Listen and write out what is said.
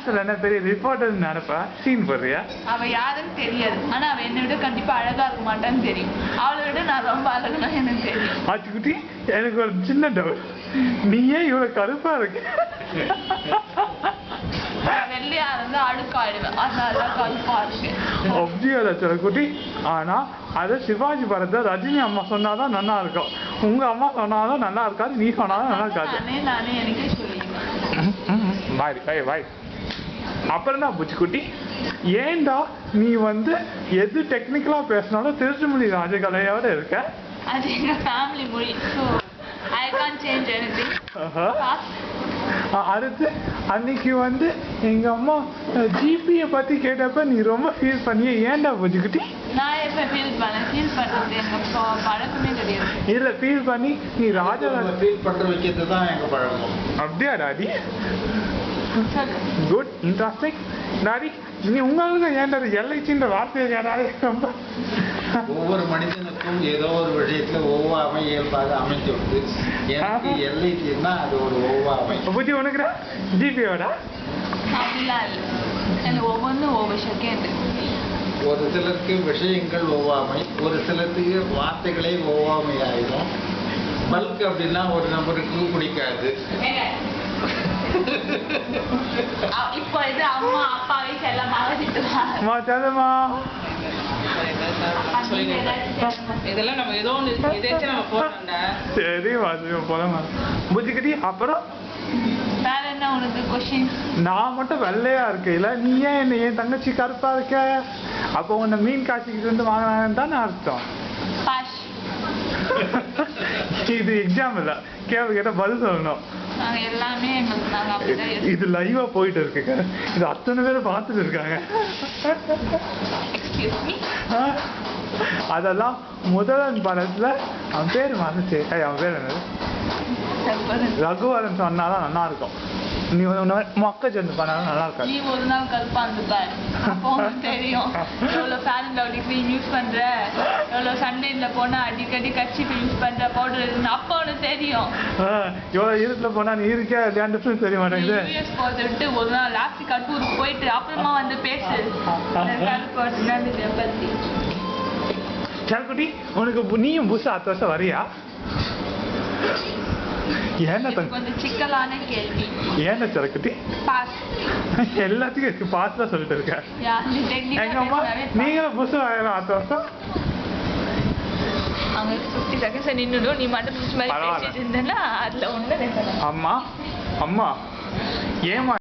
மெட்ராஸ்ல என்ன பெரிய ரிப்போர்ட்டர் நினைப்பா சீன் போடுறியா? அவ யாருன்னு தெரியாது, ஆனா அவ என்னை விட கண்டிப்பா அழகா இருக்க மாட்டான்னு தெரியும். அவளை விட நான் ரொம்ப அழகுனா எனக்கு தெரியும். ஆச்சுக்குட்டி எனக்கு ஒரு சின்ன டவுட், நீ ஏன் இவ்வளவு கருப்பா இருக்கு? வெள்ளையா இருந்தா அழுக்காயிடுவேன், அதனாலதான் கருப்பா இருக்கு. அப்படியா குட்டி? ஆனா அது சிவாஜி படத்தை ரஜினி அம்மா சொன்னாதான் நல்லா இருக்கும், உங்க அம்மா சொன்னாதான் நல்லா இருக்காது, நீ சொன்னாதான் நல்லா இருக்காது. நானே எனக்கே சொல்லிடுவேன். பாய் பாய். அப்புறம் என்ன பூச்சிக்குட்டி, ஏன்டா நீ எது டெக்னிக்கலா பேசினாலும் திருச்சிமொழி ராஜகலையோட இருக்க? அது எங்க ஃபேமிலி மொழி, so I can't change anything. அடுத்து அன்னைக்கு எங்க அம்மா ஜிபியை பத்தி கேட்டப்ப நீ ரொம்ப ஃபீல் பண்ணிய, ஏன்டா பூச்சிக்குட்டி? நான் எப்ப ஃபீல் பண்றது எங்க பழக்கமே கிடையாது. இல்ல ஃபீல் பண்ணி நீ ராஜா ஃபீல் பண்ற வைக்கிறது தான் எங்க பழக்கம். அப்படியா டாடி? Good, interesting. டாடி நீ உங்களுக்கு ஏன்டா எல்ஐசின்ற வார்த்தையை கேட்டாலே ரொம்ப ஒவ்வொரு மனிதனுக்கும் ஏதோ ஒரு விஷயத்துல ஒவ்வாமை இயல்பாக அமைஞ்சுடுது. எனக்கு எல்ஐசின்னா அது ஒரு ஒவ்வாமை. புத்தி உனக்குடா ஜிபியோட அப்படிலாம் இல்லை, எனக்கு ஒவ்வொன்றும் ஒவ்வொரு செகண்ட். ஒரு சிலருக்கு விஷயங்கள் ஒவ்வாமை, ஒரு சிலருக்கு வார்த்தைகளே ஒவ்வாமை ஆயிடும். பல்க் அப்படின்னா ஒரு நபருக்கு பிடிக்காது. இப்போ இது அம்மா அப்பாவே செல்லமாக திட்டுவாங்க. இதெல்லாம் நம்ம ஏதோ ஒன்று எதாச்சும் நம்ம போறோம்டா. சரி போலாம் புத்திக்கிட்டி. அப்புறம் வேற என்ன உனக்கு கொஸ்டின்? நான் மட்டும் வெள்ளையா இருக்கையில நீ ஏன் என் தங்கச்சி கருப்பா இருக்க? அப்போ உன்னை மீன் காட்சிக்கிட்டு இருந்து வாங்கினாங்கன்னு தானே அர்த்தம். பாஷ். இது எக்ஸாம் இல்ல, கேள்வி கேட்ட பதில் சொல்லணும். நாங்க எல்லாமே இது லைவா போயிட்டு இருக்கு, இது அத்தனை பேரும் பார்த்துட்டு இருக்காங்க. அதெல்லாம் முதல்வன் படத்துல அவன் பேர் மறந்துச்சு, அவன் பேர் என்னது, ரகுவரன் சொன்னாதான் நல்லா இருக்கும். நீ மொக்க சேர்ந்து பண்ணாலும் நல்லா இருக்காது. நீ ஒரு நாள் கருப்பா இருந்துப்பாரு, அப்போ உனக்கு தெரியும் எவ்வளவு Fair and Lovely cream use பண்ற, எவ்வளவு சன்லைட்ல போனா அடிக்கடி கர்ச்சீஃப் யூஸ் பண்ற, பவுடர் இருக்குன்னு அப்போ உனக்கு தெரியும். எவ்வளவு இருட்டுல போனா நீ இருக்க டிஃபரன்ஸ் தெரிய மாட்டேங்குது. யூஎஸ் போறத விட்டு ஒரு நாள் லாஸ்ட் டூருக்கு போயிட்டு அப்புறமா பேசு பத்தி. சல்குட்டி உனக்கு நீயும் புதுசா அடுத்த வருஷம் வரியா? கொஞ்சம் சிக்கலான கேள்வி. ஏன்னா சரக்குட்டி பாஸ் எல்லாத்துக்கும் பாஸ் தான் சொல்லிட்டு இருக்க. எங்க அம்மா நீங்களும் புதுசு ஆயிரம் அடுத்த வருஷம். அவங்க 50 seconds நின்னுடும், நீ மட்டும் புதுசு மாதிரி பேசிட்டு இருந்தேன்னா அதுல ஒண்ணு. அம்மா அம்மா ஏமா